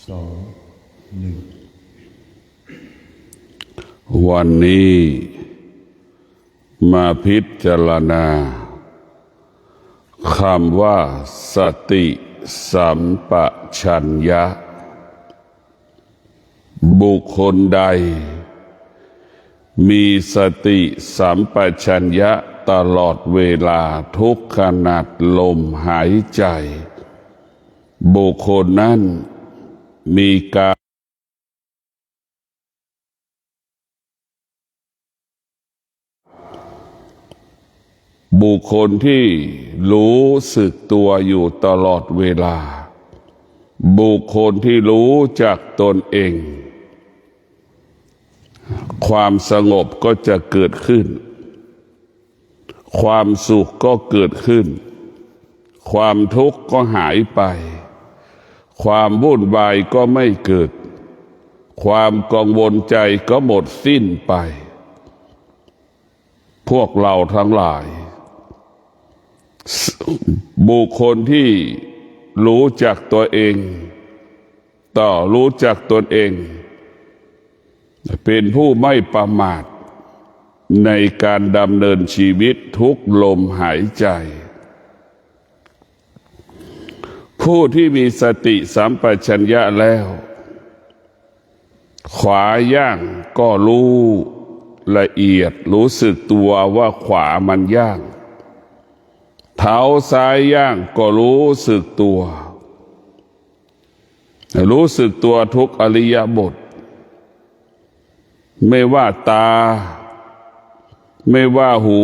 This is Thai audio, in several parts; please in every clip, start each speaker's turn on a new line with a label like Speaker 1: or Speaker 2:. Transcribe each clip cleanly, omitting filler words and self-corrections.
Speaker 1: 2 1
Speaker 2: วันนี้มาพิจารณาคำว่าสติสัมปชัญญะบุคคลใดมีสติสัมปชัญญะตลอดเวลาทุกขณะลมหายใจบุคคลนั้นมีการบุคคลที่รู้สึกตัวอยู่ตลอดเวลาบุคคลที่รู้จักตนเองความสงบก็จะเกิดขึ้นความสุขก็เกิดขึ้นความทุกข์ก็หายไปความวุ่นวายก็ไม่เกิดความกังวลใจก็หมดสิ้นไปพวกเราทั้งหลายบุคคลที่รู้จักตัวเองต่อรู้จักตนเองเป็นผู้ไม่ประมาทในการดำเนินชีวิตทุกลมหายใจผู้ที่มีสติสัมปชัญญะแล้วขวาย่างก็รู้ละเอียดรู้สึกตัวว่าขวามันย่างเท้าซ้ายย่างก็รู้สึกตัวรู้สึกตัวทุกอริยบทไม่ว่าตาไม่ว่าหู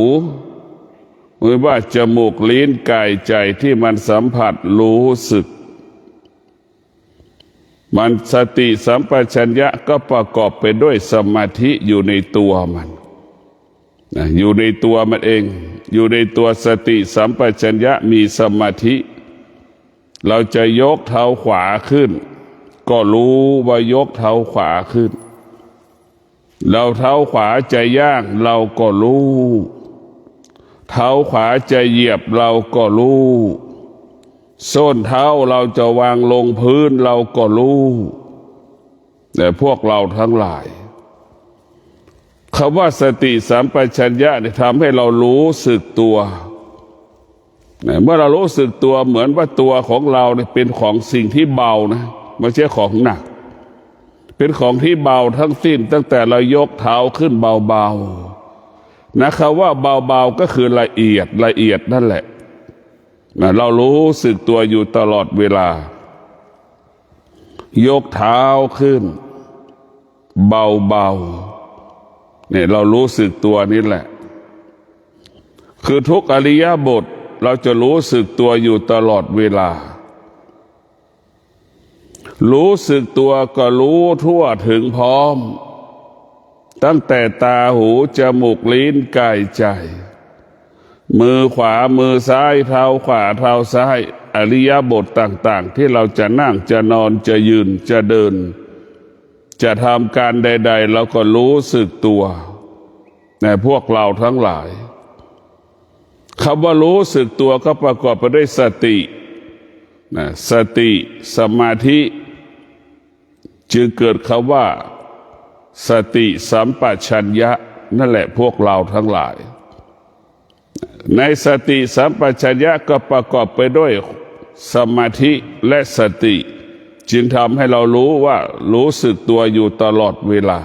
Speaker 2: ไม่ว่าจมูกลิ้นกายใจที่มันสัมผัสรู้สึกมันสติสัมปชัญญะก็ประกอบไปด้วยสมาธิอยู่ในตัวมันอยู่ในตัวมันเองอยู่ในตัวสติสัมปชัญญะมีสมาธิเราจะยกเท้าขวาขึ้นก็รู้ว่ายกเท้าขวาขึ้นเราเท้าขวาจะย่างเราก็รู้เท้าขวาจะเหยียบเราก็รู้ส้นเท้าเราจะวางลงพื้นเราก็รู้แต่พวกเราทั้งหลายคำว่าสติสัมปชัญญะทำให้เรารู้สึกตัวเมื่อเรารู้สึกตัวเหมือนว่าตัวของเราเป็นของสิ่งที่เบานะไม่ใช่ของหนักเป็นของที่เบาทั้งสิ้นตั้งแต่เรายกเท้าขึ้นเบาๆนะครับว่าเบาๆก็คือละเอียดนั่นแหละเรารู้สึกตัวอยู่ตลอดเวลายกเท้าขึ้นเบาๆเนี่ยเรารู้สึกตัวนี่แหละคือทุกอริยบทเราจะรู้สึกตัวอยู่ตลอดเวลารู้สึกตัวก็รู้ทั่วถึงพร้อมตั้งแต่ตาหูจมูกลิ้นกายใจมือขวามือซ้ายเท้าขวาเท้าซ้ายอริยบทต่างๆที่เราจะนั่งจะนอนจะยืนจะเดินจะทำการใดๆเราก็รู้สึกตัวในพวกเราทั้งหลายคำว่ารู้สึกตัวก็ประกอบไปด้วยสติสติสมาธิจึงเกิดคำว่าสติสัมปชัญญะนั่นแหละพวกเราทั้งหลายในสติสัมปชัญญะก็ประกอบไปด้วยสมาธิและสติจึงทำให้เรารู้ว่ารู้สึกตัวอยู่ตลอดเวลา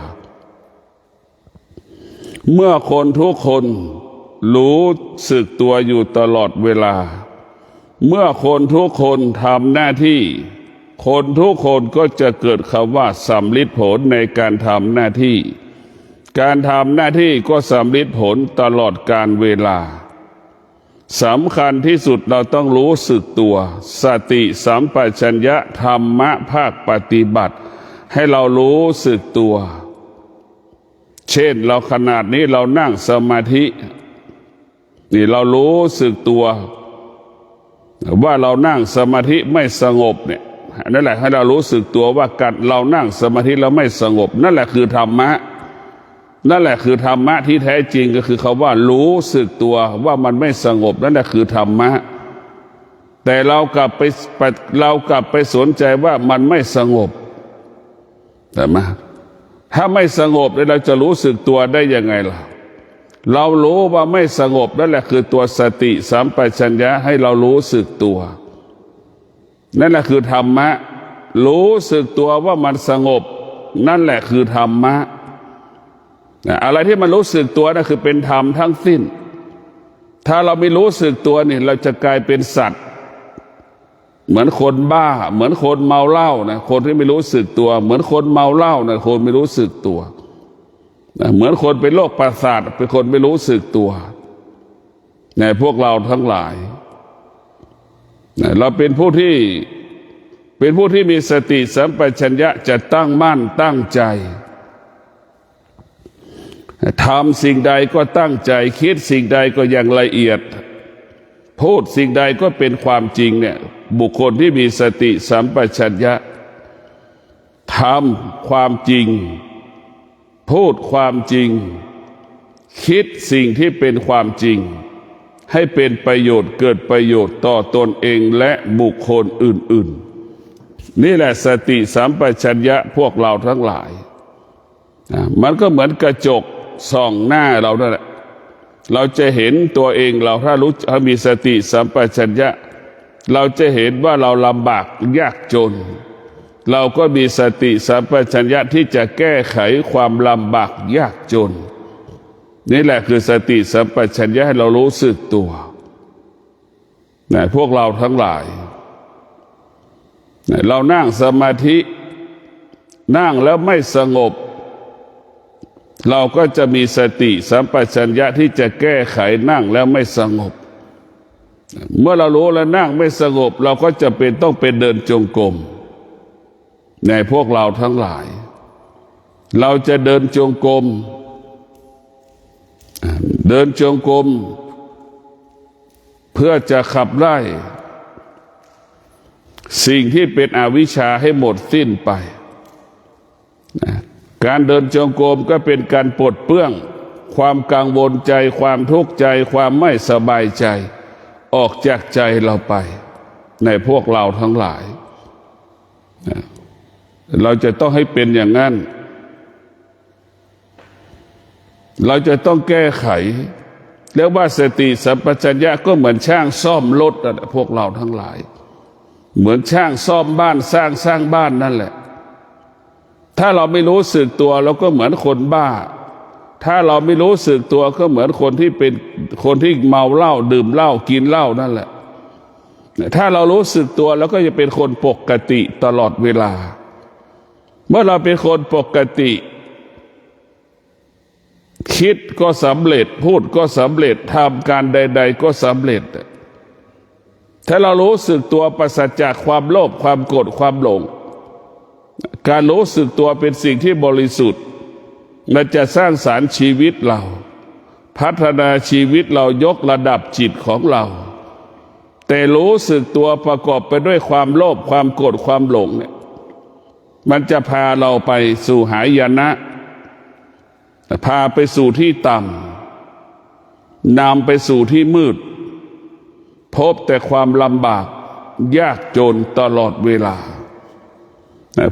Speaker 2: เมื่อคนทุกคนรู้สึกตัวอยู่ตลอดเวลาเมื่อคนทุกคนทำหน้าที่คนทุกคนก็จะเกิดคำว่าสำลิดผลในการทำหน้าที่การทำหน้าที่ก็สำลิดผลตลอดกาลเวลาสำคัญที่สุดเราต้องรู้สึกตัวสติสัมปชัญญะธรรมะภาคปฏิบัติให้เรารู้สึกตัวเช่นเราขนาดนี้เรานั่งสมาธินี่เรารู้สึกตัวว่าเรานั่งสมาธิไม่สงบเนี่ยนั่นแหละให้เรารู้สึกตัวว่าการเรานั่งสมาธิแล้วไม่สงบนั่นแหละคือธรรมะนั่นแหละคือธรรมะที่แท้จริงก็คือคำว่ารู้สึกตัวว่ามันไม่สงบนั่นแหละคือธรรมะแต่เรากลับไปสนใจว่ามันไม่สงบ แต่มาถ้าไม่สงบเราจะรู้สึกตัวได้ยังไงล่ะเรารู้ว่าไม่สงบนั่นแหละคือตัวสติสัมปชัญญะให้เรารู้สึกตัวนั่นแหละคือธรรมะรู้สึกตัวว่ามันสงบนั่นแหละคือธรรมะอะไรที่มันรู้สึกตัวนั่นคือเป็นธรรมทั้งสิ้นถ้าเราไม่รู้สึกตัวนี่เราจะกลายเป็นสัตว์เหมือนคนบ้าเหมือนคนเมาเหล้านะคนที่ไม่รู้สึกตัวเหมือนคนเมาเหล้านะคนไม่รู้สึกตัวเหมือนคนเป็นโรคประสาทเป็นคนไม่รู้สึกตัวในพวกเราทั้งหลายเราเป็นผู้ที่มีสติสัมปชัญญะจะตั้งมั่นตั้งใจทำสิ่งใดก็ตั้งใจคิดสิ่งใดก็อย่างละเอียดพูดสิ่งใดก็เป็นความจริงเนี่ยบุคคลที่มีสติสัมปชัญญะทำความจริงพูดความจริงคิดสิ่งที่เป็นความจริงให้เป็นประโยชน์เกิดประโยชน์ต่อตนเองและบุคคลอื่นๆนี่แหละสติสัมปชัญญะพวกเราทั้งหลายมันก็เหมือนกระจกส่องหน้าเรานั่นแหละเราจะเห็นตัวเองเราถ้ามีสติสัมปชัญญะเราจะเห็นว่าเราลำบากยากจนเราก็มีสติสัมปชัญญะที่จะแก้ไขความลำบากยากจนนี่แหละคือสติสัมปชัญญะให้เรารู้สึกตัวพวกเราทั้งหลายเรานั่งสมาธินั่งแล้วไม่สงบเราก็จะมีสติสัมปชัญญะที่จะแก้ไขนั่งแล้วไม่สงบเมื่อเรารู้แล้วนั่งไม่สงบเราก็จะเป็นต้องเป็นเดินจงกรมในพวกเราทั้งหลายเราจะเดินจงกรมเพื่อจะขับไล่สิ่งที่เป็นอวิชชาให้หมดสิ้นไปการเดินจงกรมก็เป็นการปลดเปลื้องความกังวลใจความทุกข์ใจความไม่สบายใจออกจากใจเราไปในพวกเราทั้งหลายเราจะต้องให้เป็นอย่างนั้นเราจะต้องแก้ไขเรียกว่าสติสัมปชัญญะก็เหมือนช่างซ่อมรถพวกเราทั้งหลายเหมือนช่างซ่อมบ้านสร้างบ้านนั่นแหละถ้าเราไม่รู้สึกตัวเราก็เหมือนคนบ้าถ้าเราไม่รู้สึกตัวก็เหมือนคนที่เมาเหล้าดื่มเหล้ากินเหล้านั่นแหละถ้าเรารู้สึกตัวเราก็จะเป็นคนปกติตลอดเวลาเมื่อเราเป็นคนปกติคิดก็สำเร็จพูดก็สำเร็จทำการใดๆก็สำเร็จถ้าเรารู้สึกตัวปราศจากความโลภความโกรธความหลงการรู้สึกตัวเป็นสิ่งที่บริสุทธิ์มันจะสร้างสรรค์ชีวิตเราพัฒนาชีวิตเรายกระดับจิตของเราแต่รู้สึกตัวประกอบไปด้วยความโลภความโกรธความหลงเนี่ยมันจะพาเราไปสู่หายนะพาไปสู่ที่ต่ำนำไปสู่ที่มืดพบแต่ความลำบากยากจนตลอดเวลา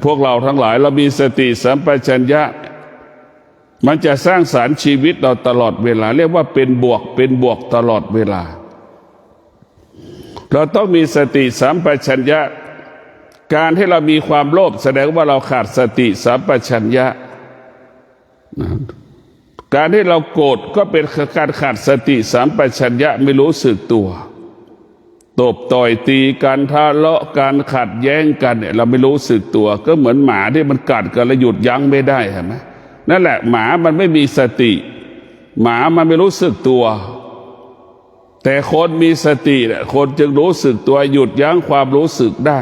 Speaker 2: พวกเราทั้งหลายเรามีสติสัมปชัญญะมันจะสร้างสรรค์ชีวิตเราตลอดเวลาเรียกว่าเป็นบวกตลอดเวลาเราต้องมีสติสัมปชัญญะการที่เรามีความโลภแสดงว่าเราขาดสติสัมปชัญญะการที่เราโกรธก็เป็นการขาดสติสัมปชัญญะไม่รู้สึกตัวตบต่อยตีกันทะเลาะกันขัดแย้งกันเนี่ยเราไม่รู้สึกตัวก็เหมือนหมาที่มันกัดกันแล้วหยุดยั้งไม่ได้เห็นไหมนั่นแหละหมามันไม่มีสติหมามันไม่รู้สึกตัวแต่คนมีสติเนี่ยคนจึงรู้สึกตัวหยุดยั้งความรู้สึกได้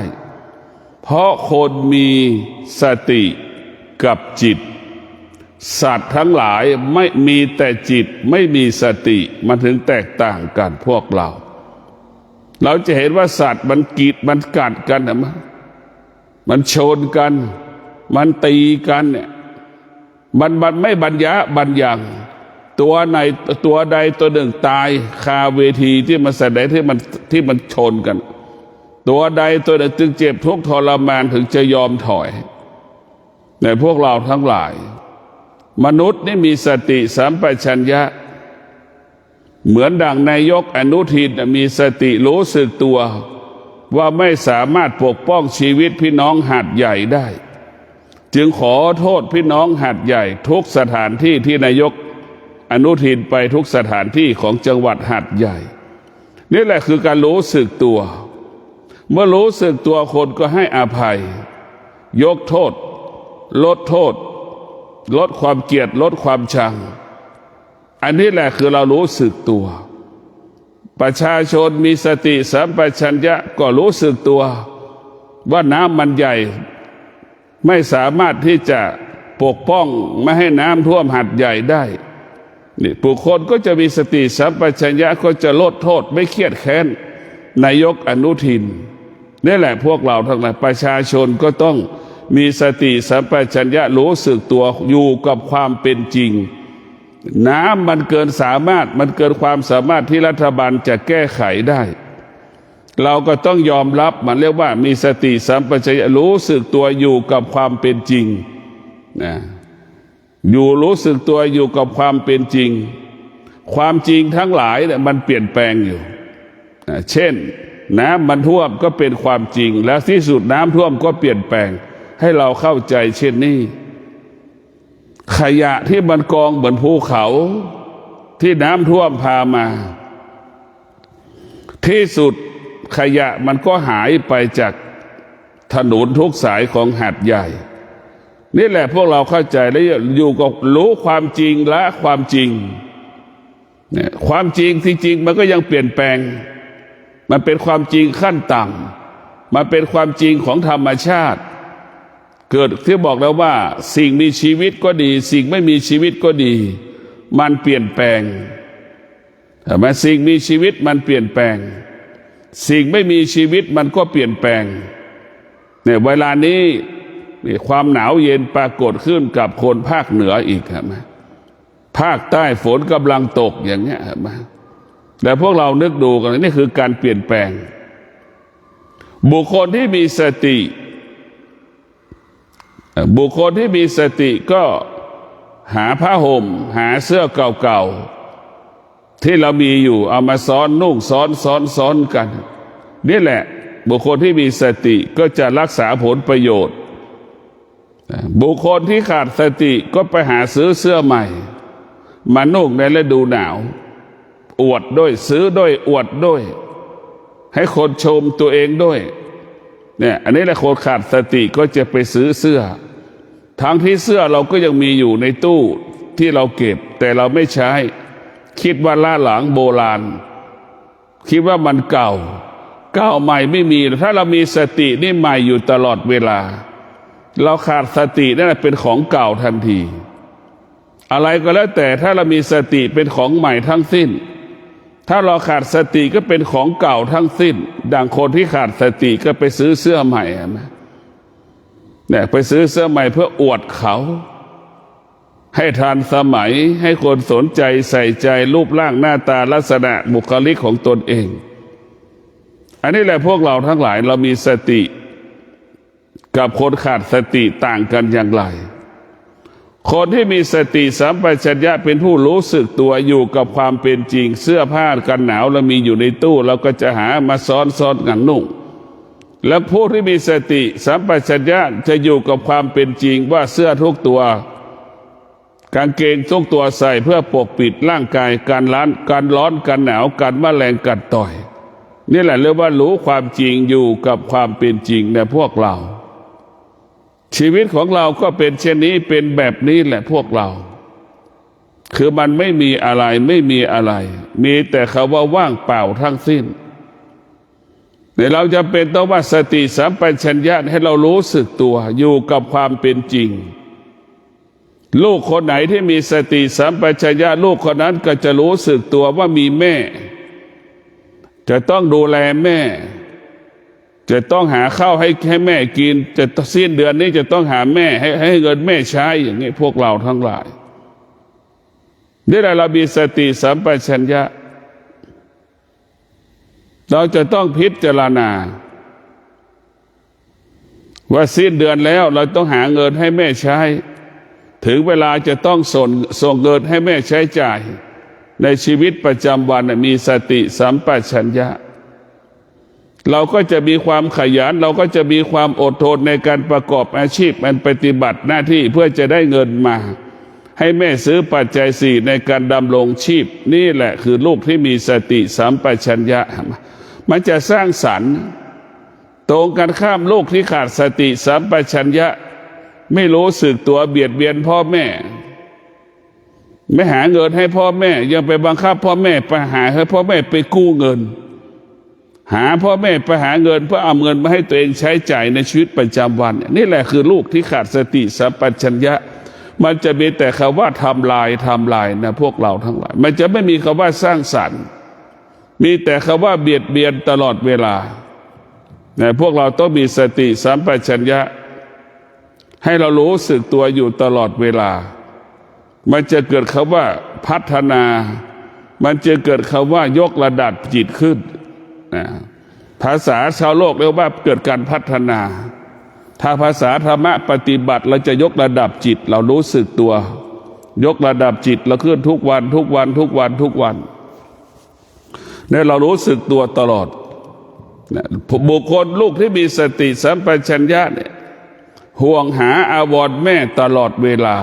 Speaker 2: เพราะคนมีสติกับจิตสัตว์ทั้งหลายไม่มีแต่จิตไม่มีสติมันถึงแตกต่างกันพวกเราจะเห็นว่าสัตว์มันกีดมันกัดกันนะมันชนกันมันตีกันเนี่ยมันไม่บรรยะบรรยังตัวใดตัวหนึ่งตายคาเวทีที่มันแสดงที่มันชนกันตัวใดตัวหนึ่งจึงเจ็บทุกข์ทรมานถึงจะยอมถอย ในพวกเราทั้งหลายมนุษย์นี่มีสติสัมปชัญญะเหมือนดังนายกอนุทินมีสติรู้สึกตัวว่าไม่สามารถปกป้องชีวิตพี่น้องหาดใหญ่ได้จึงขอโทษพี่น้องหาดใหญ่ทุกสถานที่ที่นายกอนุทินไปทุกสถานที่ของจังหวัดหาดใหญ่นี่แหละคือการรู้สึกตัวเมื่อรู้สึกตัวคนก็ให้อภัยยกโทษลดโทษลดความเกลียดลดความชังอันนี้แหละคือเรารู้สึกตัวประชาชนมีสติสัมปชัญญะก็รู้สึกตัวว่าน้ำมันใหญ่ไม่สามารถที่จะปกป้องไม่ให้น้ำท่วมหาดใหญ่ได้นี่ผู้คนก็จะมีสติสัมปชัญญะก็จะลดโทษไม่เครียดแค้นนายกอนุทินนี่แหละพวกเราทั้งหลายประชาชนก็ต้องมีสติสัมปชัญญะรู้สึกตัวอยู่กับความเป็นจริงน้ำมันเกินสามารถมันเกินความสามารถที่รัฐบาลจะแก้ไขได้เราก็ต้องยอมรับมันเรียกว่ามีสติสัมปชัญญะรู้สึกตัวอยู่กับความเป็นจริงนะอยู่รู้สึกตัวอยู่กับความเป็นจริงความจริงทั้งหลายเนี่ยมันเปลี่ยนแปลงอยู่เช่นน้ำมันท่วมก็เป็นความจริงแล้วที่สุดน้ำท่วมก็เปลี่ยนแปลงให้เราเข้าใจเช่นนี้ขยะที่มันกองเหมือนภูเขาที่น้ำท่วมพามาที่สุดขยะมันก็หายไปจากถนนทุกสายของหาดใหญ่นี่แหละพวกเราเข้าใจแล้วอยู่กับรู้ความจริงละความจริงเนี่ยความจริงที่จริงมันก็ยังเปลี่ยนแปลงมันเป็นความจริงขั้นต่ำมันเป็นความจริงของธรรมชาติเกิดที่บอกแล้วว่าสิ่งมีชีวิตก็ดีสิ่งไม่มีชีวิตก็ดีมันเปลี่ยนแปลงแต่แม้สิ่งมีชีวิตมันเปลี่ยนแปลงสิ่งไม่มีชีวิตมันก็เปลี่ยนแปลงเนี่ยเวลานี้ความหนาวเย็นปรากฏขึ้นกับคนภาคเหนืออีกครับภาคใต้ฝนกำลังตกอย่างเงี้ยครับแต่พวกเรานึกดูกันนี่คือการเปลี่ยนแปลงบุคคลที่มีสติบุคคลที่มีสติก็หาผ้าห่มหาเสื้อเก่าๆที่เรามีอยู่เอามาซ้อนนุ่งซ้อนกันนี่แหละบุคคลที่มีสติก็จะรักษาผลประโยชน์บุคคลที่ขาดสติก็ไปหาซื้อเสื้อใหม่มานุ่งในฤดูหนาวอวดด้วยซื้อด้วยอวดด้วยให้คนชมตัวเองด้วยเนี่ยอันนี้แหละคนขาดสติก็จะไปซื้อเสื้อทั้งที่เสื้อเราก็ยังมีอยู่ในตู้ที่เราเก็บแต่เราไม่ใช้คิดว่าล้าหลังโบราณคิดว่ามันเก่าใหม่ไม่มีถ้าเรามีสตินี่ใหม่อยู่ตลอดเวลาเราขาดสตินั่นแหละเป็นของเก่าทันทีอะไรก็แล้วแต่ถ้าเรามีสติเป็นของใหม่ทั้งสิ้นถ้าเราขาดสติก็เป็นของเก่าทั้งสิ้นดังคนที่ขาดสติก็ไปซื้อเสื้อใหม่เนี่ยไปซื้อเสื้อใหม่เพื่ออวดเขาให้ทันสมัยให้คนสนใจใส่ใจรูปร่างหน้าตาลักษณะบุคลิกของตนเองอันนี้แหละพวกเราทั้งหลายเรามีสติกับคนขาดสติต่างกันอย่างไรคนที่มีสติสัมปชัญญะเป็นผู้รู้สึกตัวอยู่กับความเป็นจริงเสื้อผ้ากันหนาวเรามีอยู่ในตู้เราก็จะหามาซ้อนกันนุ่งและผู้ที่มีสติสัมปชัญญะจะอยู่กับความเป็นจริงว่าเสื้อทุกตัวกางเกงทุกตัวใส่เพื่อปกปิดร่างกายการร้อนกันหนาวกันแมลงกัดต่อยนี่แหละเรียกว่ารู้ความจริงอยู่กับความเป็นจริงในพวกเราชีวิตของเราก็เป็นเช่นนี้เป็นแบบนี้แหละพวกเราคือมันไม่มีอะไรมีแต่คำว่าว่างเปล่าทั้งสิ้นเราจะเป็นต้องว่าสติสัมปชัญญะให้เรารู้สึกตัวอยู่กับความเป็นจริงลูกคนไหนที่มีสติสัมปชัญญะลูกคนนั้นก็จะรู้สึกตัวว่ามีแม่จะต้องดูแลแม่จะต้องหาข้าวให้แม่กินจะสิ้นเดือนนี้จะต้องหาแม่ให้เงินแม่ใช้อย่างนี้พวกเราทั้งหลายนี่แหละเรามีสติสัมปชัญญะเราจะต้องพิจารณา ว่าสิ้นเดือนแล้วเราต้องหาเงินให้แม่ใช้ถึงเวลาจะต้องส่งเงินให้แม่ใช้จ่ายในชีวิตประจำวันมีสติสัมปชัญญะเราก็จะมีความขยันเราก็จะมีความอดทนในการประกอบอาชีพปฏิบัติหน้าที่เพื่อจะได้เงินมาให้แม่ซื้อปัจจัยสี่ในการดำรงชีพนี่แหละคือลูกที่มีสติสัมปชัญญะมันจะสร้างสรรค์ตรงกันข้ามลูกที่ขาดสติสัมปชัญญะไม่รู้สึกตัวเบียดเบียนพ่อแม่ไม่หาเงินให้พ่อแม่ยังไปบังคับพ่อแม่ไปหาให้พ่อแม่ไปกู้เงินหาพ่อแม่ไปหาเงินเพื่อเอาเงินมาให้ตัวเองใช้จ่ายในชีวิตประจำวันนี่แหละคือลูกที่ขาดสติสัมปชัญญะมันจะมีแต่คำว่าทำลายนะพวกเราทั้งหลายมันจะไม่มีคำว่าสร้างสรรค์มีแต่คำว่าเบียดเบียนตลอดเวลานะพวกเราต้องมีสติสัมปชัญญะให้เรารู้สึกตัวอยู่ตลอดเวลามันจะเกิดคำว่าพัฒนามันจะเกิดคำว่ายกระดับจิตขึ้นนะภาษาชาวโลกเรียกว่าเกิดการพัฒนาถ้าภาษาธรรมะปฏิบัติเราจะยกระดับจิตเรารู้สึกตัวยกระดับจิตเราขึ้นทุกวันเนี่ยเรารู้สึกตัวตลอดนะบุคคลลูกที่มีสติสัมปชัญญะเนี่ยห่วงหาอาวรณ์แม่ตลอดเวลา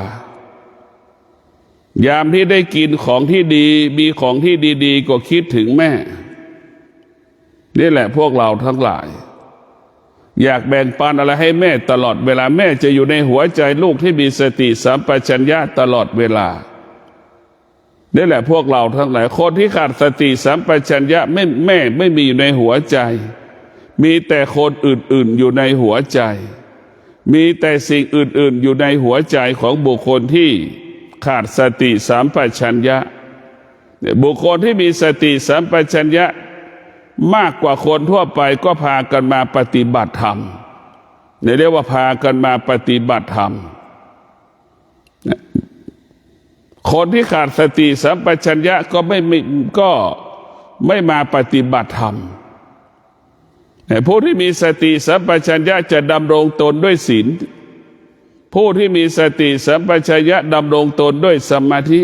Speaker 2: ยามที่ได้กินของที่ดีมีของที่ดีๆก็คิดถึงแม่นี่แหละพวกเราทั้งหลายอยากแบ่งปันอะไรให้แม่ตลอดเวลาแม่จะอยู่ในหัวใจลูกที่มีสติสัมปชัญญะตลอดเวลานี่แหละพวกเราทั้งหลายคนที่ขาดสติสัมปชัญญะแม่ไม่มีอยู่ในหัวใจมีแต่คนอื่นๆอยู่ในหัวใจมีแต่สิ่งอื่นๆอยู่ในหัวใจของบุคคลที่ขาดสติสัมปชัญญะบุคคลที่มีสติสัมปชัญญะมากกว่าคนทั่วไปก็พากันมาปฏิบัติธรรมเรียกว่าพากันมาปฏิบัติธรรมคนที่ขาดสติสัมปชัญญะก็ไม่มาปฏิบัติธรรมผู้ที่มีสติสัมปชัญญะจะดำรงตนด้วยศีลผู้ที่มีสติสัมปชัญญะดำรงตนด้วยสมาธิ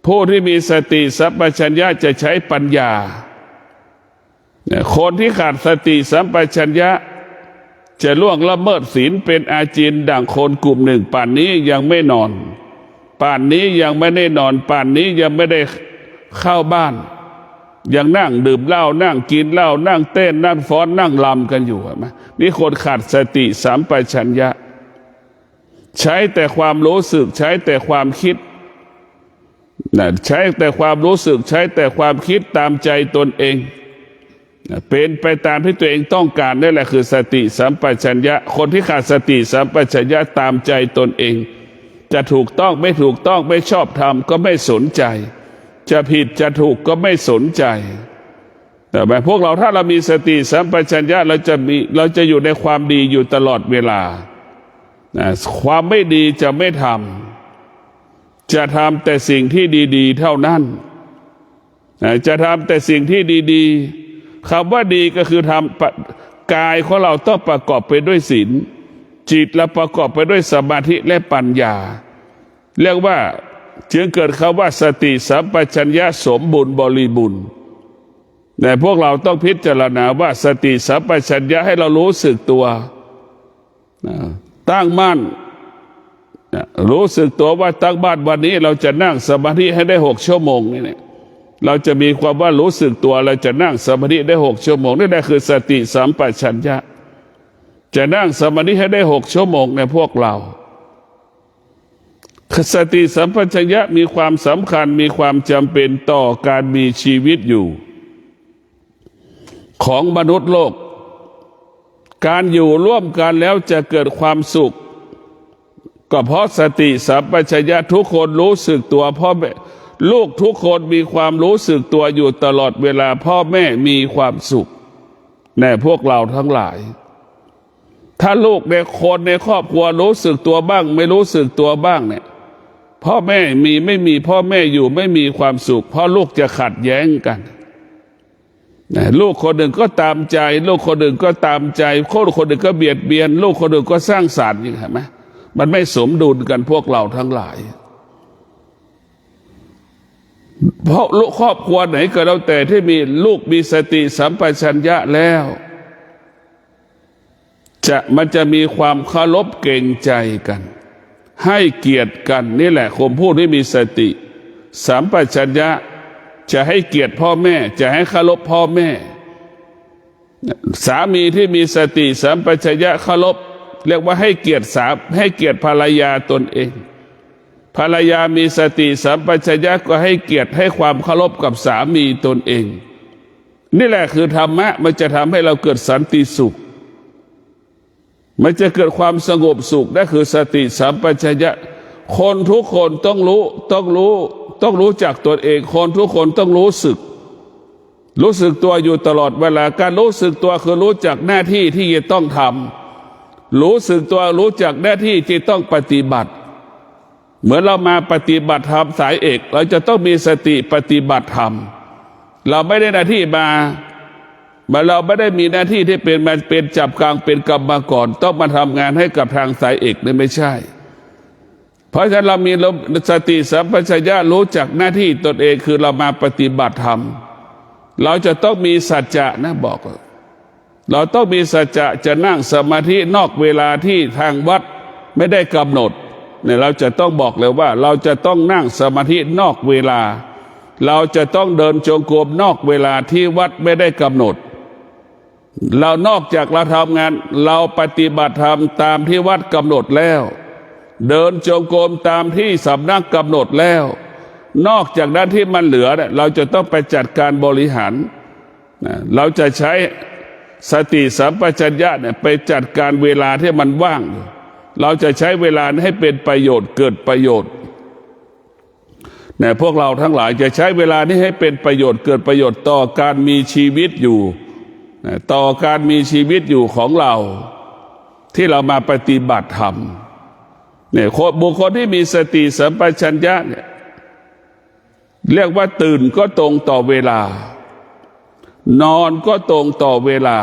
Speaker 2: ผู้ที่มีสติสัมปชัญญะจะใช้ปัญญาคนที่ขาดสติสัมปชัญญะจะล่วงละเมิดศีลเป็นอาจินดั่งคนกลุ่มหนึ่งป่านนี้ยังไม่นอนป่านนี้ยังไม่ได้นอนป่านนี้ยังไม่ได้เข้าบ้านยังนั่งดื่มเหล้านั่งกินเหล้านั่งเต้นนั่งฟ้อนนั่งลำกันอยู่ไหมนี่คนขาดสติสัมปชัญญะใช้แต่ความรู้สึกใช้แต่ความคิดใช้แต่ความรู้สึกใช้แต่ความคิดตามใจตนเองเป็นไปตามที่ตัวเองต้องการนั่นแหละคือสติสัมปชัญญะคนที่ขาดสติสัมปชัญญะตามใจตนเองจะถูกต้องไม่ถูกต้องไม่ชอบธรรมก็ไม่สนใจจะผิดจะถูกก็ไม่สนใจแต่แบบพวกเราถ้าเรามีสติสัมปชัญญะเราจะอยู่ในความดีอยู่ตลอดเวลาความไม่ดีจะไม่ทำจะทำแต่สิ่งที่ดีๆเท่านั้นจะทำแต่สิ่งที่ดีๆคำว่าดีก็คือทำกายของเราต้องประกอบไปด้วยศีลจิตและประกอบไปด้วยสมาธิและปัญญาเรียกว่าจึงเกิดคำว่าสติสัมปชัญญะสมบูรณ์บริบูรณ์แต่พวกเราต้องพิจารณาว่าสติสัมปชัญญะให้เรารู้สึกตัวตั้งมั่นรู้สึกตัวว่าตั้งบ้านวันนี้เราจะนั่งสมาธิให้ได้6 ชั่วโมงนี่เราจะมีความว่ารู้สึกตัวเราจะนั่งสมาธิได้6 ชั่วโมงนี่แหละคือสติสัมปชัญญะจะนั่งสมาธิให้ได้6 ชั่วโมงในพวกเราสติสัมปชัญญะมีความสำคัญมีความจำเป็นต่อการมีชีวิตอยู่ของมนุษย์โลกการอยู่ร่วมกันแล้วจะเกิดความสุขก็เพราะสติสัมปชัญญะทุกคนรู้สึกตัวพ่อแม่ลูกทุกคนมีความรู้สึกตัวอยู่ตลอดเวลาพ่อแม่มีความสุขแน่พวกเราทั้งหลายถ้าลูกในคนในครอบครัวรู้สึกตัวบ้างไม่รู้สึกตัวบ้างเนี่ยพ่อแม่ไม่มีพ่อแม่อยู่ไม่มีความสุขเพราะลูกจะขัดแย้งกัน ลูกคนหนึ่งก็ตามใจลูกคนหนึ่งก็ตามใจคนหนึ่งก็เบียดเบียนลูกคนหนึ่งก็สร้างสรรค์เห็นไหมมันไม่สมดุลกันพวกเราทั้งหลายเพราะลูกครอบครัวไหนก็แล้วแต่ที่มีลูกมีสติสัมปชัญญะแล้วมันจะมีความเคารพเกรงใจกันให้เกียรติกันนี่แหละคนพูดที่มีสติสัมปชัญญะจะให้เกียรติพ่อแม่จะให้เคารพพ่อแม่สามีที่มีสติสัมปชัญญะเคารพเรียกว่าให้เกียรติให้เกียรติภรรยาตนเองภรรยามีสติสัมปชัญญะก็ให้เกียรติให้ความเคารพกับสามีตนเองนี่แหละคือธรรมะมันจะทำให้เราเกิดสันติสุขมันจะเกิดความสงบสุขนั่นคือสติสัมปชัญญะคนทุกคนต้องรู้จักตัวเองคนทุกคนต้องรู้สึกตัวอยู่ตลอดเวลาการรู้สึกตัวคือรู้จักหน้าที่ที่จะต้องทำรู้สึกตัวรู้จักหน้าที่ที่ต้องปฏิบัติเหมือนเรามาปฏิบัติธรรมสายเอกเราจะต้องมีสติปฏิบัติธรรมเราไม่ได้หน้าที่เราไม่ได้มีหน้าที่ที่เป็นจับกลางเป็นกรรมมาก่อนต้องมาทำงานให้กับทางสายเอกนี่ไม่ใช่เพราะฉะนั้นเรามีสติสัมปชัญญะรู้จักหน้าที่ตนเองคือเรามาปฏิบัติธรรมเราจะต้องมีสัจจะนะบอกเราต้องมีสัจจะจะนั่งสมาธินอกเวลาที่ทางวัดไม่ได้กำหนดเนี่ยเราจะต้องบอกเลยว่าเราจะต้องนั่งสมาธินอกเวลาเราจะต้องเดินจงกรมนอกเวลาที่วัดไม่ได้กำหนดเรานอกจากเราทำงานเราปฏิบัติธรรมตามที่วัดกำหนดแล้วเดินจงกรมตามที่สำนักกำหนดแล้วนอกจากนั้นที่มันเหลือเนี่ยเราจะต้องไปจัดการบริหารเราจะใช้สติสัมปชัญญะเนี่ยไปจัดการเวลาที่มันว่างเราจะใช้เวลาให้เป็นประโยชน์เกิดประโยชน์เนี่ยพวกเราทั้งหลายจะใช้เวลานี้ให้เป็นประโยชน์เกิดประโยชน์ต่อการมีชีวิตอยู่ต่อการมีชีวิตอยู่ของเราที่เรามาปฏิบัติธรรมเนี่ยบุคคลที่มีสติสัมปชัญญะเนี่ยเรียกว่าตื่นก็ตรงต่อเวลานอนก็ตรงต่อเวลา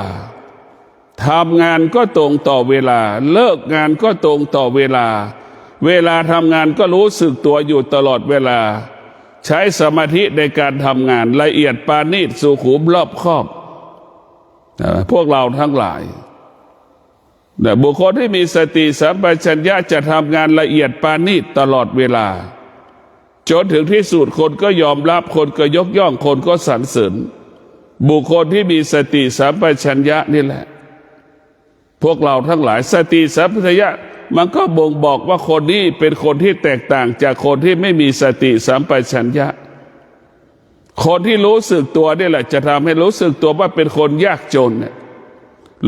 Speaker 2: ทำงานก็ตรงต่อเวลาเลิกงานก็ตรงต่อเวลาเวลาทำงานก็รู้สึกตัวอยู่ตลอดเวลาใช้สมาธิในการทำงานละเอียดปาณีตสุขุมรอบคอบพวกเราทั้งหลายบุคคลที่มีสติสัมปชัญญะจะทำงานละเอียดปาณีตตลอดเวลาจนถึงที่สุดคนก็ยอมรับคนก็ยกย่องคนก็สรรเสริญบุคคลที่มีสติสัมปชัญญะนี่แหละพวกเราทั้งหลายสติสัมปชัญญะมันก็บ่งบอกว่าคนนี้เป็นคนที่แตกต่างจากคนที่ไม่มีสติสัมปชัญญะคนที่รู้สึกตัวนี่แหละจะทำให้รู้สึกตัวว่าเป็นคนยากจน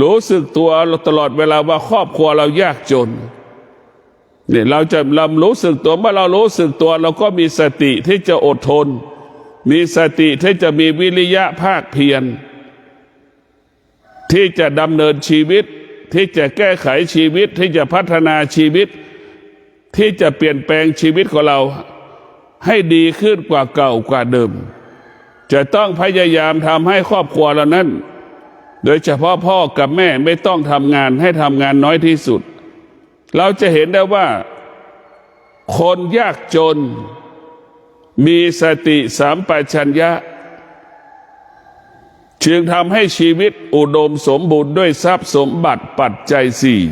Speaker 2: รู้สึกตัวตลอดเวลาว่าครอบครัวเรายากจนเนี่ยเราจะรู้สึกตัวเมื่อเรารู้สึกตัวเราก็มีสติที่จะอดทนมีสติที่จะมีวิริยะภาคเพียรที่จะดำเนินชีวิตที่จะแก้ไขชีวิตที่จะพัฒนาชีวิตที่จะเปลี่ยนแปลงชีวิตของเราให้ดีขึ้นกว่าเก่ากว่าเดิมจะต้องพยายามทำให้ครอบครัวเรานั้นโดยเฉพาะพ่อกับแม่ไม่ต้องทำงานให้ทำงานน้อยที่สุดเราจะเห็นได้ว่าคนยากจนมีสติสัมปชัญญะจึงทำให้ชีวิตอุดมสมบูรณ์ด้วยทรัพย์สมบัติปัจจัยสี่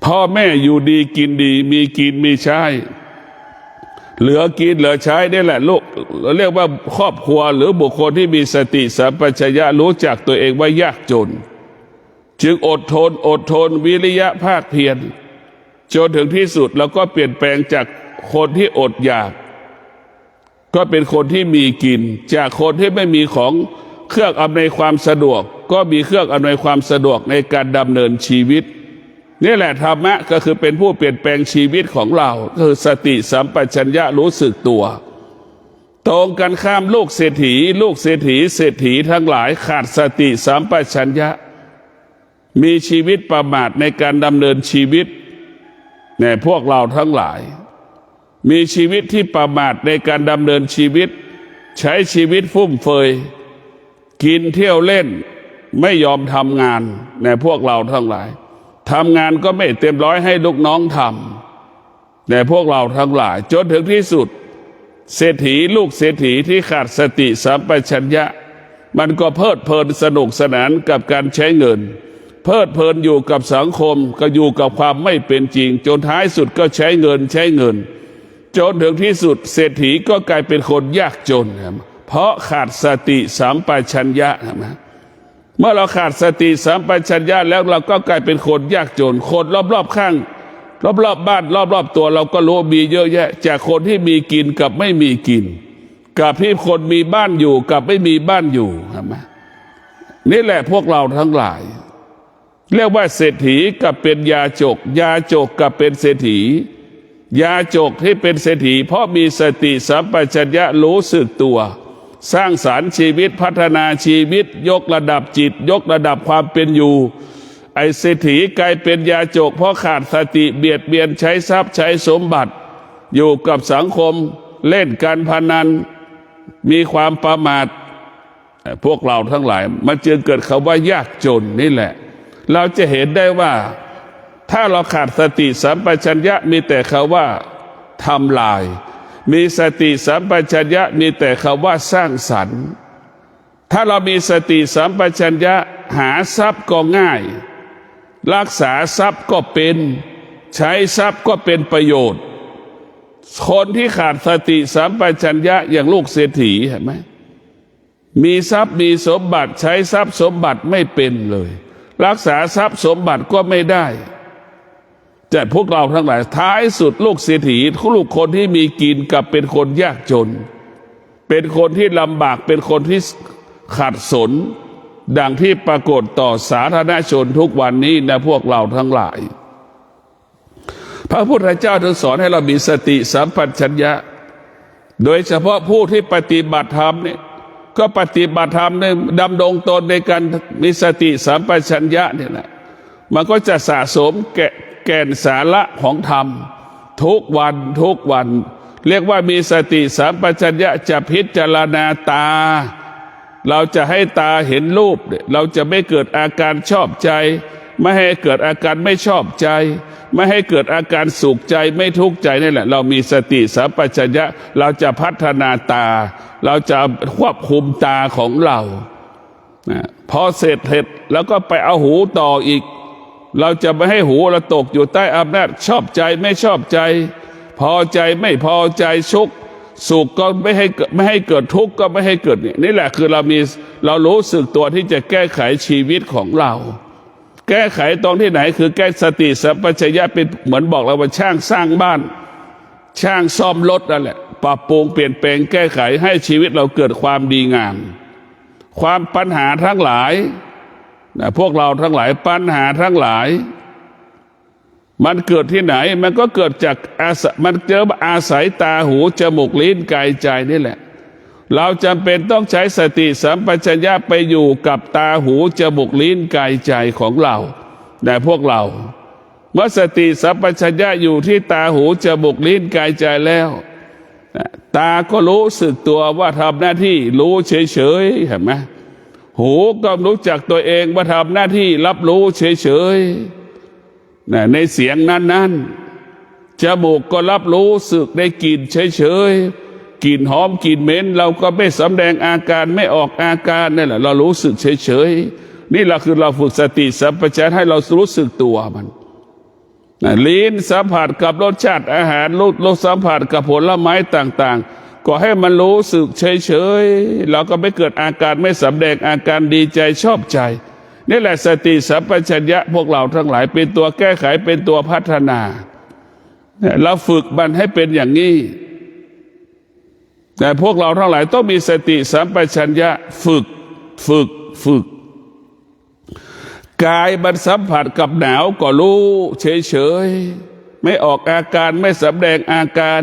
Speaker 2: พ่อแม่อยู่ดีกินดีมีกินมีใช้เหลือกินเหลือใช้นี่แหละลูกเรียกว่าครอบครัวหรือบุคคลที่มีสติสัมปชัญญะรู้จักตัวเองว่ายากจนจึงอดทนวิริยะภาคเพียรจนถึงที่สุดแล้วก็เปลี่ยนแปลงจากคนที่อดอยากก็เป็นคนที่มีกินจากคนที่ไม่มีของเครื่องอำนวยความสะดวกก็มีเครื่องอำนวยความสะดวกในการดำเนินชีวิตนี่แหละธรรมะก็คือเป็นผู้เปลี่ยนแปลงชีวิตของเราคือสติสัมปชัญญะรู้สึกตัวตรงกันข้ามลูกเศรษฐีทั้งหลายขาดสติสัมปชัญญะมีชีวิตประมาทในการดำเนินชีวิตเนี่ยพวกเราทั้งหลายมีชีวิตที่ประมาทในการดำเนินชีวิต ใช้ชีวิตฟุ่มเฟือยกินเที่ยวเล่นไม่ยอมทำงานในพวกเราทั้งหลายทำงานก็ไม่เต็มร้อยให้ลูกน้องทำในพวกเราทั้งหลายจนถึงที่สุดเศรษฐีลูกเศรษฐีที่ขาดสติสัมปชัญญะมันก็เพลิดเพลินสนุกสนานกับการใช้เงินเพลิดเพลินอยู่กับสังคมก็อยู่กับความไม่เป็นจริงจนท้ายสุดก็ใช้เงินจนถึงที่สุดเศรษฐีก็กลายเป็นคนยากจนเพราะขาดสติสัมปชัญญะนะเมื่อเราขาดสติสัมปชัญญะแล้วเราก็กลายเป็นคนยากจนคนรอบๆข้างรอบๆบ้านรอบๆตัวเราก็รู้มีเยอะแยะจากคนที่มีกินกับไม่มีกินกับที่คนมีบ้านอยู่กับไม่มีบ้านอยู่ใช่ไหมนี่แหละพวกเราทั้งหลายเรียกว่าเศรษฐีกับเป็นยาจกกับเป็นเศรษฐียาจกที่เป็นเศรษฐีเพราะมีสติสัมปชัญญะรู้สึกตัวสร้างสรรค์ชีวิตพัฒนาชีวิตยกระดับจิตยกระดับความเป็นอยู่ไอ้เศรษฐีกลายเป็นยาจกเพราะขาดสติเบียดเบียนใช้ทรัพย์ใช้สมบัติอยู่กับสังคมเล่นการพนันมีความประมาทพวกเราทั้งหลายมันจึงเกิดคำว่ายากจนนี่แหละเราจะเห็นได้ว่าถ้าเราขาดสติสัมปชัญญะมีแต่คำว่าทำลายมีสติสัมปชัญญะมีแต่คำว่าสร้างสรรค์ถ้าเรามีสติสัมปชัญญะหาทรัพย์ก็ง่ายรักษาทรัพย์ก็เป็นใช้ทรัพย์ก็เป็นประโยชน์คนที่ขาดสติสัมปชัญญะอย่างลูกเศรษฐีเห็นไหมมีทรัพย์มีสมบัติใช้ทรัพย์สมบัติไม่เป็นเลยรักษาทรัพย์สมบัติก็ไม่ได้แต่พวกเราทั้งหลายท้ายสุดลูกเศรษฐีลูกคนที่มีกินกับเป็นคนยากจนเป็นคนที่ลำบากเป็นคนที่ขัดสนดังที่ปรากฏต่อสาธารณชนทุกวันนี้นะพวกเราทั้งหลายพระพุทธเจ้าถึงสอนให้เรามีสติสัมปชัญญะโดยเฉพาะผู้ที่ปฏิบัติธรรมเนี่ยก็ปฏิบัติธรรมเนี่ยดำรงตนในการมีสติสัมปชัญญะเนี่ยนะมันก็จะสะสมแก่นสาระของธรรมทุกวันเรียกว่ามีสติสัมปชัญญะจะพิจารณาตาเราจะให้ตาเห็นรูปเราจะไม่เกิดอาการชอบใจไม่ให้เกิดอาการไม่ชอบใจไม่ให้เกิดอาการสุขใจไม่ทุกข์ใจนี่แหละเรามีสติสัมปชัญญะเราจะพัฒนาตาเราจะควบคุมตาของเราพอเสร็จแล้วก็ไปเอาหูต่ออีกเราจะไม่ให้หูเราตกอยู่ใต้อำนาจชอบใจไม่ชอบใจพอใจไม่พอใจสุขก็ไม่ให้เกิดทุกข์ก็ไม่ให้เกิดนี่แหละคือเรารู้สึกตัวที่จะแก้ไขชีวิตของเราแก้ไขตรงที่ไหนคือแก้สติสัมปชัญญะเป็นเหมือนบอกเราว่าช่างสร้างบ้านช่างซ่อมรถนั่นแหละปรับปรุงเปลี่ยนแปลงแก้ไขให้ชีวิตเราเกิดความดีงามความปัญหาทั้งหลายพวกเราทั้งหลายปัญหาทั้งหลายมันเกิดที่ไหนมันก็เกิดจากมันอาศัยตาหูจมูกลิ้นกายใจนี่แหละเราจำเป็นต้องใช้สติสัมปชัญญะไปอยู่กับตาหูจมูกลิ้นกายใจของเราแต่พวกเราเมื่อสติสัมปชัญญะอยู่ที่ตาหูจมูกลิ้นกายใจแล้วตาก็รู้สึกตัวว่าทำหน้าที่รู้เฉยๆเห็นไหมหูก็รู้จักตัวเองว่าทำหน้าที่รับรู้เฉยๆในเสียงนั้นจมูกก็รับรู้สึกได้กลิ่นเฉยๆกลิ่นหอมกลิ่นเหม็นเราก็ไม่สำแดงอาการไม่ออกอาการนั่นแหละเรารู้สึกเฉยๆนี่แหละคือเราฝึกสติสัมปชัญญะให้เรารู้สึกตัวมันลิ้นสัมผัสกับรสชาติอาหารรสสัมผัสกับผลไม้ต่างๆก็ให้มันรู้สึกเฉยๆเราก็ไม่เกิดอาการไม่สำแดงอาการดีใจชอบใจนี่แหละสติสัมปชัญญะพวกเราทั้งหลายเป็นตัวแก้ไขเป็นตัวพัฒนาเราฝึกมันให้เป็นอย่างนี้แต่พวกเราทั้งหลายต้องมีสติสัมปชัญญะฝึกกายมันสัมผัสกับหนาวก็รู้เฉยๆไม่ออกอาการไม่สำแดงอาการ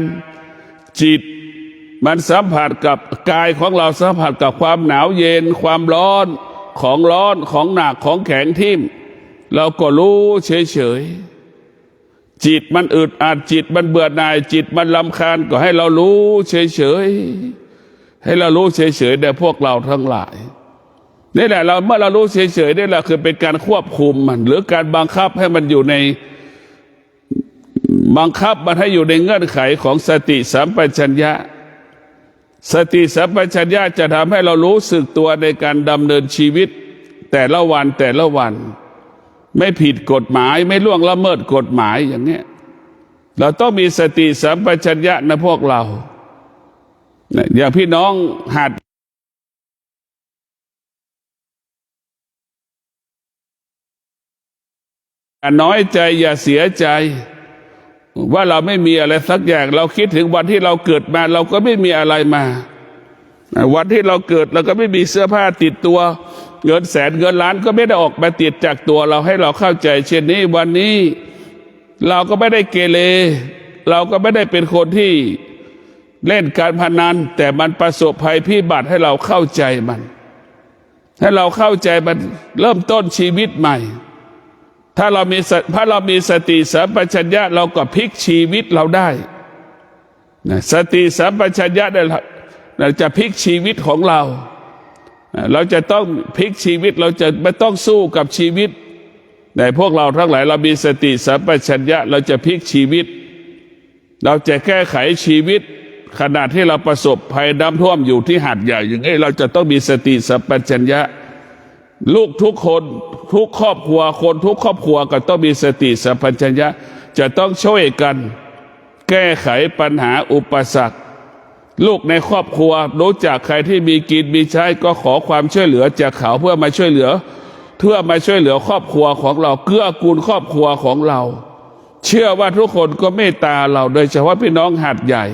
Speaker 2: จิตมันสัมผัสกับกายของเราสัมผัสกับความหนาวเย็นความร้อนของหนักของแข็งทิ่มเราก็รู้เฉยๆจิตมันอึดอัดจิตมันเบื่อหน่ายจิตมันรำคาญก็ให้เรารู้เฉยๆ ให้เรารู้เฉยๆในพวกเราทั้งหลายนี่แหละเมื่อเรารู้เฉยๆนี่แหละคือเป็นการควบคุมมันหรือการบังคับให้มันอยู่ในบังคับมันให้อยู่ในเงื่อนไขของสติสัมปชัญญะสติสัมปชัญญะจะทำให้เรารู้สึกตัวในการดำเนินชีวิตแต่ละวันแต่ละวันไม่ผิดกฎหมายไม่ล่วงละเมิดกฎหมายอย่างเงี้ยเราต้องมีสติสัมปชัญญะนะพวกเราอย่างพี่น้องหัดน้อยใจอย่าเสียใจว่าเราไม่มีอะไรสักอย่างเราคิดถึงวันที่เราเกิดมาเราก็ไม่มีอะไรมาวันที่เราเกิดเราก็ไม่มีเสื้อผ้าติดตัวเงินแสนเงินล้านก็ไม่ได้ออกมาติดจากตัวเราให้เราเข้าใจเช่นนี้วันนี้เราก็ไม่ได้เกเรเราก็ไม่ได้เป็นคนที่เล่นการพนันแต่มันประสบภัยพิบัติให้เราเข้าใจมันให้เราเข้าใจมันเริ่มต้นชีวิตใหม่ถ้าเรามีสติสัมปชัญญะเราก็พลิกชีวิตเราได้สติสัมปชัญญะเราจะพลิกชีวิตของเราเราจะต้องพลิกชีวิตเราจะไม่ต้องสู้กับชีวิตแต่พวกเราทั้งหลายเรามีสติสัมปชัญญะเราจะพลิกชีวิตเราจะแก้ไขชีวิตขณะที่เราประสบภัยน้ำท่วมอยู่ที่หาดใหญ่อย่างนี้เราจะต้องมีสติสัมปชัญญะลูกทุกคนทุกครอบครัวคนทุกครอบครัวก็ต้องมีสติสัมปชัญญะจะต้องช่วยกันแก้ไขปัญหาอุปสรรคลูกในครอบครัวรู้จักใครที่มีกินมีใช้ก็ขอความช่วยเหลือจากเขาเพื่อมาช่วยเหลือครอบครัวของเราเกื้อกูลครอบครัวของเราเชื่อว่าทุกคนก็เมตตาเราโดยเฉพาะพี่น้องหาดใหญ่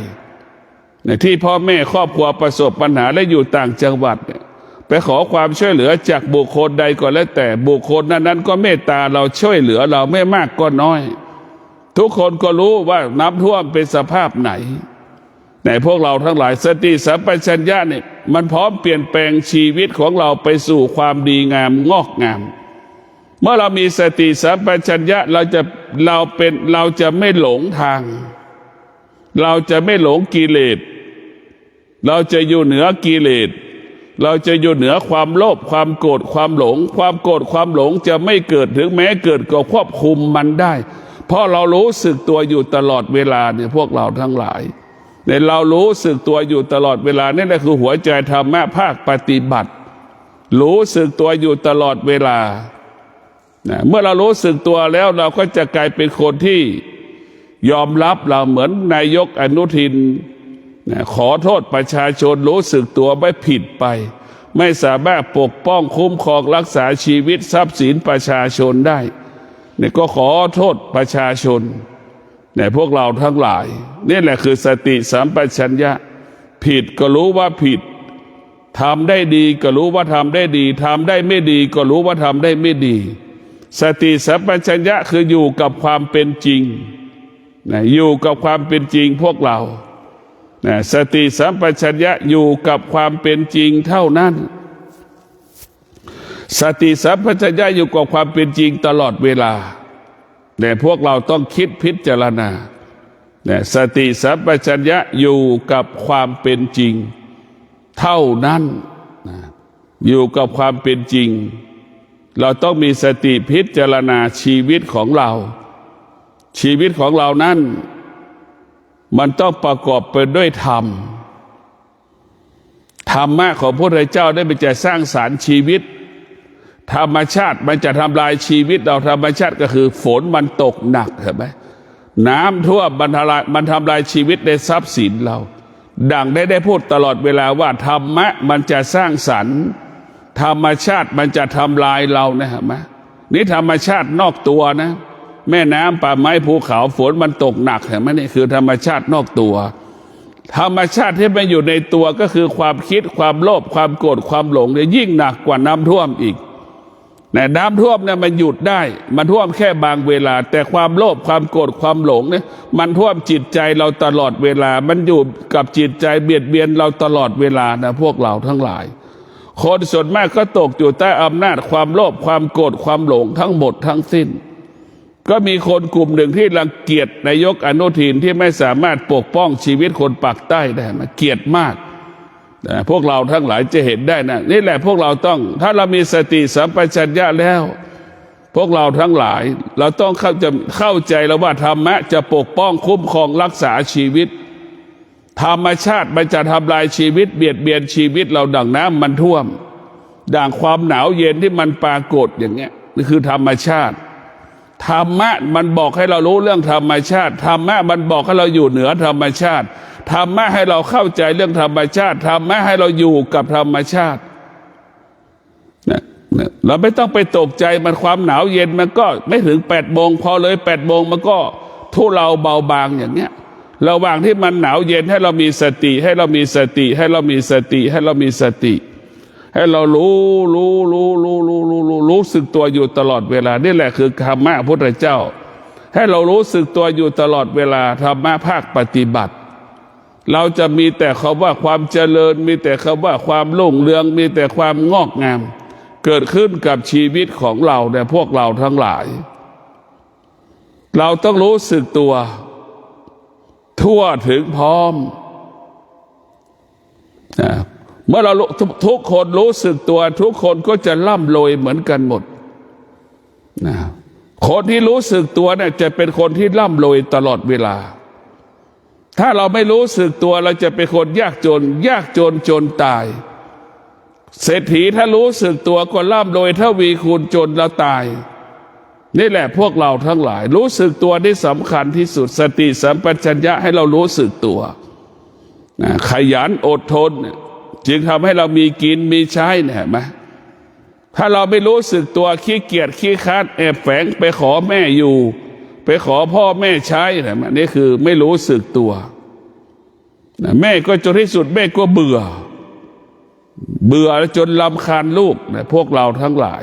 Speaker 2: ที่พ่อแม่ครอบครัวประสบปัญหาและอยู่ต่างจังหวัดไปขอความช่วยเหลือจากบุคคลใดก็แล้วแต่บุคคลนั้นก็เมตตาเราช่วยเหลือเราไม่มากก็น้อยทุกคนก็รู้ว่าน้ำท่วมเป็นสภาพไหนแต่พวกเราทั้งหลายสติสัมปชัญญะเนี่ยมันพร้อมเปลี่ยนแปลงชีวิตของเราไปสู่ความดีงามงอกงามเมื่อเรามีสติสัมปชัญญะเราจะไม่หลงทางเราจะไม่หลงกิเลสเราจะอยู่เหนือกิเลสเราจะอยู่เหนือความโลภความโกรธความหลงความโกรธความหลงจะไม่เกิดถึงแม้เกิดก็ควบคุมมันได้เพราะเรารู้สึกตัวอยู่ตลอดเวลาเนี่ยพวกเราทั้งหลายเนี่ยเรารู้สึกตัวอยู่ตลอดเวลานี่แหละคือหัวใจธรรมะภาคปฏิบัติรู้สึกตัวอยู่ตลอดเวลาเมื่อเรารู้สึกตัวแล้วเราก็จะกลายเป็นคนที่ยอมรับเราเหมือนนายกอนุทินขอโทษประชาชนรู้สึกตัวไม่ผิดไปไม่สามารถปกป้องคุ้มครองรักษาชีวิตทรัพย์สินประชาชนได้เนี่ยก็ขอโทษประชาชนในพวกเราทั้งหลายนี่แหละคือสติสัมปชัญญะผิดก็รู้ว่าผิดทำได้ดีก็รู้ว่าทำได้ดีทำได้ไม่ดีก็รู้ว่าทำได้ไม่ดีสติสัมปชัญญะคืออยู่กับความเป็นจริงอยู่กับความเป็นจริงพวกเราสติสัมปชัญญะอยู่กับความเป็นจริงเท่านั้นสติสัมปชัญญะอยู่กับความเป็นจริงตลอดเวลาแต่พวกเราต้องคิดพิจารณาสติสัมปชัญญะอยู่กับความเป็นจริงเท่านั้นอยู่กับความเป็นจริงเราต้องมีสติพิจารณาชีวิตของเราชีวิตของเรานั้นมันต้องประกอบไปด้วยธรรมธรรมะของพระพุทธเจ้าได้เป็นจะสร้างสรรค์ชีวิตธรรมชาติมันจะทำลายชีวิตเราธรรมชาติก็คือฝนมันตกหนักเห็นไหมน้ำท่วมมันทำลายชีวิตในทรัพย์สินเราดังได้พูดตลอดเวลาว่าธรรมะมันจะสร้างสรรค์ธรรมชาติมันจะทำลายเรานะเห็นไหมนี่ธรรมชาตินอกตัวนะแม่น้ำป่าไม้ภูเขาฝนมันตกหนักเห็นไหมนี่คือธรรมชาตินอกตัวธรรมชาติที่มันอยู่ในตัวก็คือความคิดความโลภความโกรธความหลงเนี่ยยิ่งหนักกว่าน้ำท่วมอีกแต่น้ำท่วมเนี่ยมันหยุดได้มันท่วมแค่บางเวลาแต่ความโลภความโกรธความหลงเนี่ยมันท่วมจิตใจเราตลอดเวลามันอยู่กับจิตใจเบียดเบียนเราตลอดเวลานะพวกเราทั้งหลายคนส่วนมากก็ตกอยู่ใต้อำนาจความโลภความโกรธความหลงทั้งหมดทั้งสิ้นก็มีคนกลุ่มหนึ่งที่รังเกียจนายกอนุทินที่ไม่สามารถปกป้องชีวิตคนปากใต้ได้มาเกลียดมาก พวกเราทั้งหลายจะเห็นได้นะนี่แหละพวกเราต้องถ้าเรามีสติสัมปชัญญะแล้วพวกเราทั้งหลายเราต้องเข้าใจแล้วว่าธรรมะจะปกป้องคุ้มครองรักษาชีวิตธรรมชาติมันจะทำลายชีวิตเบียดเบียนชีวิตเราดั่งน้ำมันท่วมดั่งความหนาวเย็นที่มันปรากฏอย่างเงี้ยนี่คือธรรมชาติธรรมะมันบอกให้เรารู้เรื่องธรรมชาติธรรมะมันบอกให้เราอยู่เหนือธรรมชาติธรรมะให้เราเข้าใจเรื่องธรรมชาติธรรมะให้เราอยู่กับธรรมชาติเราไม่ต้องไปตกใจมันความหนาวเย็นมันก็ไม่ถึง8 โมงพอเลย8 โมงมันก็ทุเลาเบาบางอย่างเงี้ยระหว่างที่มันหนาวเย็นให้เรามีสติให้เรามีสติให้เรามีสติให้เรามีสติให้เรารู้สึกตัวอยู่ตลอดเวลานี่แหละคือธรรมะพระพุทธเจ้าให้เรารู้สึกตัวอยู่ตลอดเวลาธรรมะภาคปฏิบัติเราจะมีแต่คำว่าความเจริญมีแต่คำว่าความรุ่งเรืองมีแต่ความงอกงามเกิดขึ้นกับชีวิตของเราแต่พวกเราทั้งหลายเราต้องรู้สึกตัวทั่วถึงพร้อมเมื่อเราทุกคนรู้สึกตัวทุกคนก็จะร่ำรวยเหมือนกันหมดคนที่รู้สึกตัวเนี่ยจะเป็นคนที่ร่ำรวยตลอดเวลาถ้าเราไม่รู้สึกตัวเราจะเป็นคนยากจนจนตายเศรษฐีถ้ารู้สึกตัวก็ร่ำรวยถ้าวีคูณจนแล้วตายนี่แหละพวกเราทั้งหลายรู้สึกตัวที่สำคัญที่สุดสติสัมปชัญญะให้เรารู้สึกตัวขยันอดทนจึงทำให้เรามีกินมีใช้เนี่ยเห็นไหมถ้าเราไม่รู้สึกตัวขี้เกียจขี้คร้านแอบแฝงไปขอแม่อยู่ไปขอพ่อแม่ใช้เนี่ยนี่คือไม่รู้สึกตัวแม่ก็จนที่สุดแม่ก็เบื่อจนรำคาญลูกนะพวกเราทั้งหลาย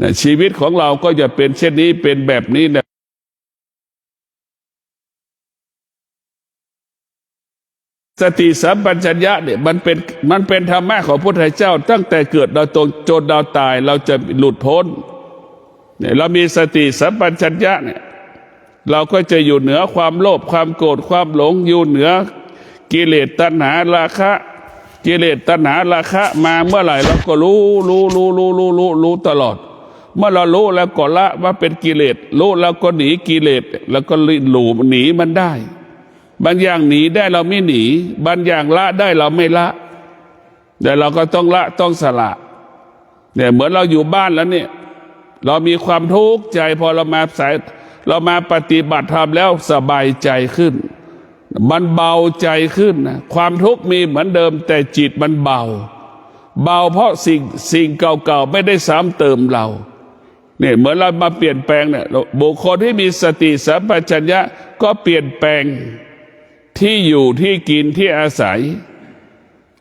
Speaker 2: นะชีวิตของเราก็จะเป็นเช่นนี้เป็นแบบนี้นะสติสัมปชัญญะเนี่ยมันเป็นธรรมะของพระพุทธเจ้าตั้งแต่เกิดเราจนเราตายเราจะหลุดพ้นเนี่ยเรามีสติสัมปชัญญะเนี่ยเราก็จะอยู่เหนือความโลภความโกรธความหลงอยู่เหนือกิเลสตัณหาราคะกิเลสตัณหาราคะมาเมื่อไหร่เราก็รู้ตลอดเมื่อเรารู้แล้วก็ละว่าเป็นกิเลสรู้แล้วก็หนีกิเลสแล้วก็หนีมันได้บางอย่างหนีได้เราไม่หนีบางอย่างละได้เราไม่ละแต่เราก็ต้องละต้องสละเนี่ยเหมือนเราอยู่บ้านแล้วเนี่ยเรามีความทุกข์ใจพอเรามาปฏิบัติธรรมแล้วสบายใจขึ้นมันเบาใจขึ้นนะความทุกข์มีเหมือนเดิมแต่จิตมันเบาเพราะสิ่งเก่าๆไม่ได้ซ้ำเติมเราเนี่ยเหมือนเรามาเปลี่ยนแปลงเนี่ยบุคคลที่มีสติสัมปชัญญะก็เปลี่ยนแปลงที่อยู่ที่กินที่อาศัย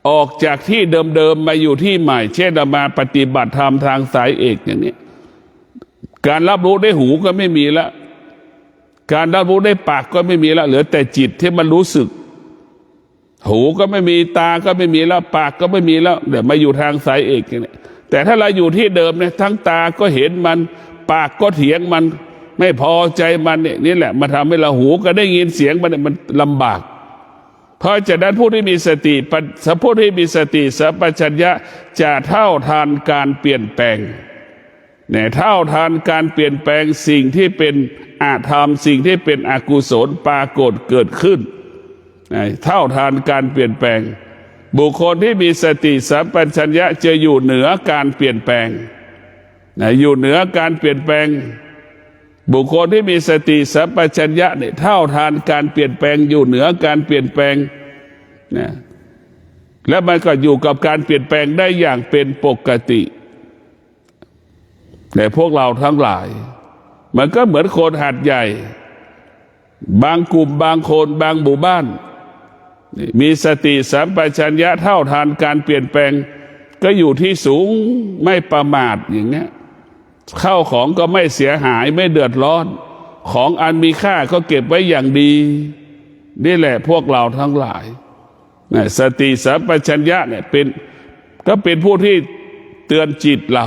Speaker 2: ออกจากที่เดิมๆมาอยู่ที่ใหม่เช่นมาปฏิบัติธรรมทางสายเอกอย่างนี้การรับรู้ได้หูก็ไม่มีแล้วการรับรู้ได้ปากก็ไม่มีแล้วเหลือแต่จิตที่มันรู้สึกหูก็ไม่มีตาก็ไม่มีแล้วปากก็ไม่มีแล้วเดี๋ยวมาอยู่ทางสายเอกอย่างนี้แต่ถ้าเราอยู่ที่เดิมเนี่ยทั้งตาก็เห็นมันปากก็เถียงมันไม่พอใจมันเนี่ยนี่แหละมาทำให้เราหูก็ได้ยินเสียงมันลำบากเพราะฉะนั้นผู้ที่มีสติสัมปชัญญะจะเท่าทันการเปลี่ยนแปลงเนี่ยเท่าทันการเปลี่ยนแปลงสิ่งที่เป็นอาธรรมสิ่งที่เป็นอกุศลปรากฏเกิดขึ้นเท่าทันการเปลี่ยนแปลงบุคคลที่มีสติสัมปชัญญะจะอยู่เหนือการเปลี่ยนแปลงอยู่เหนือการเปลี่ยนแปลงบุคคลที่มีสติสัมปชัญญะเนี่ยเท่าทันการเปลี่ยนแปลงอยู่เหนือการเปลี่ยนแปลงนะและมันก็อยู่กับการเปลี่ยนแปลงได้อย่างเป็นปกติแต่พวกเราทั้งหลายมันก็เหมือนคนหาดใหญ่บางกลุ่มบางคนบางหมู่บ้านมีสติสัมปชัญญะเท่าทันการเปลี่ยนแปลงก็อยู่ที่สูงไม่ประมาทอย่างเงี้ยข้าวของก็ไม่เสียหายไม่เดือดร้อนของอันมีค่าก็เก็บไว้อย่างดีนี่แหละพวกเราทั้งหลายสติสัมปชัญญะเนี่ยก็เป็นผู้ที่เตือนจิตเรา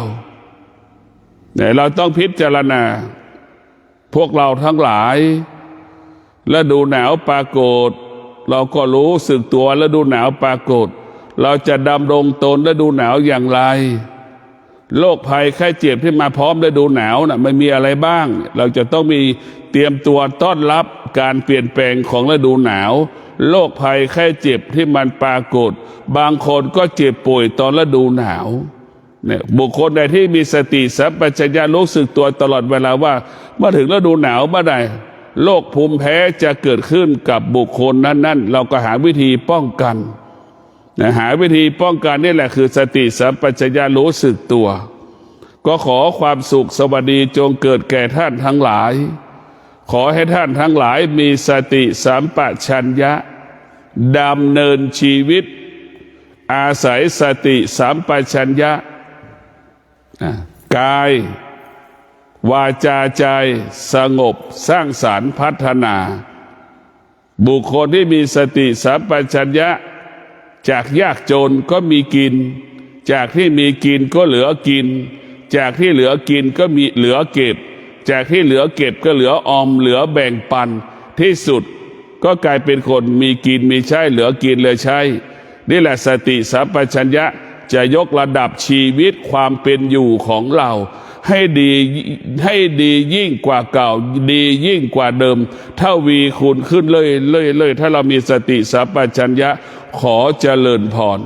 Speaker 2: เราต้องพิจารณาพวกเราทั้งหลายฤดูหนาวปรากฏเราก็รู้สึกตัวฤดูหนาวปรากฏ เราจะดำรงตนฤดูหนาวอย่างไรโรคภัยไข้เจ็บที่มาพร้อมฤดูหนาวน่ะไม่มีอะไรบ้างเราจะต้องมีเตรียมตัวต้อนรับการเปลี่ยนแปลงของฤดูหนาวโรคภัยไข้เจ็บที่มันปรากฏบางคนก็เจ็บป่วยตอนฤดูหนาวเนี่ยบุคคลใดที่มีสติสัมปชัญญะรู้สึกตัวตลอดเวลาว่าเมื่อถึงฤดูหนาวเมื่อใดโรคภูมิแพ้จะเกิดขึ้นกับบุคคลนั้นๆเราก็หาวิธีป้องกันหาวิธีป้องกันนี่แหละคือสติสัมปชัญญะรู้สึกตัวก็ขอความสุขสวัสดีจงเกิดแก่ท่านทั้งหลายขอให้ท่านทั้งหลายมีสติสัมปชัญญะดำเนินชีวิตอาศัยสติสัมปชัญญะกายวาจาใจสงบสร้างสรรค์พัฒนาบุคคลที่มีสติสัมปชัญญะจากยากจนก็มีกินจากที่มีกินก็เหลือกินจากที่เหลือกินก็มีเหลือเก็บจากที่เหลือเก็บก็เหลือออมเหลือแบ่งปันที่สุดก็กลายเป็นคนมีกินมีใช้เหลือกินเหลือใช้นี่แหละสติสัมปชัญญะจะยกระดับชีวิตความเป็นอยู่ของเราให้ดียิ่งกว่าเก่าดียิ่งกว่าเดิมเท่าวีคูณขึ้นเลยถ้าเรามีสติสัมปชัญญะขอเจริญพร